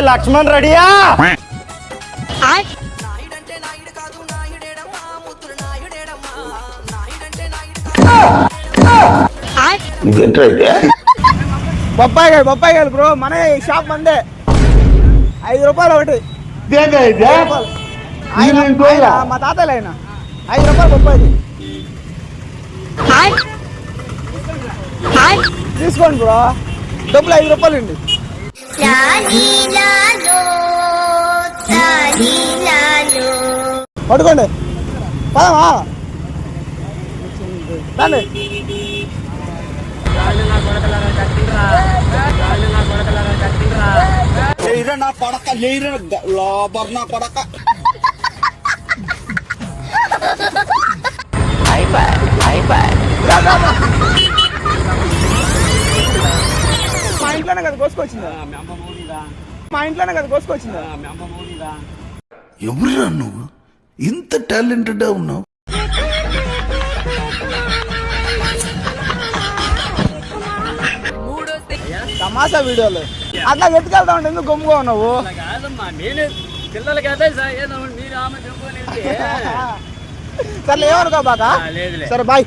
లక్ష్మణ్ రెడీయా? బొప్పాయికాయలు బ్రో, మన షాప్ మందే. 5 రూపాయలు ఒకటి. మా తాతయ్య ఆయన 5 రూపాయలు బొప్పాయి తీసుకోండి బ్రో, డబ్బులు 5 రూపాయలు అండి. పట్టుకోండి, పదమా రండి. నా కొడక లోబర్ నా కొడక. మా ఇంట్లోనే కదా కోసుకొచ్చిందా? మా ఇంట్లోనే కదా కోసుకొచ్చిందా? ఎవరురా నువ్వు ఇంత టాలెంటెడ్ ఉన్నావు? తమాషా వీడియోలు అట్లా వెతుకెళ్తా ఉంటే ఎందుకు గమ్ముగా ఉన్నావు? సరే ఏమనుకో బాగా. సరే బాయ్.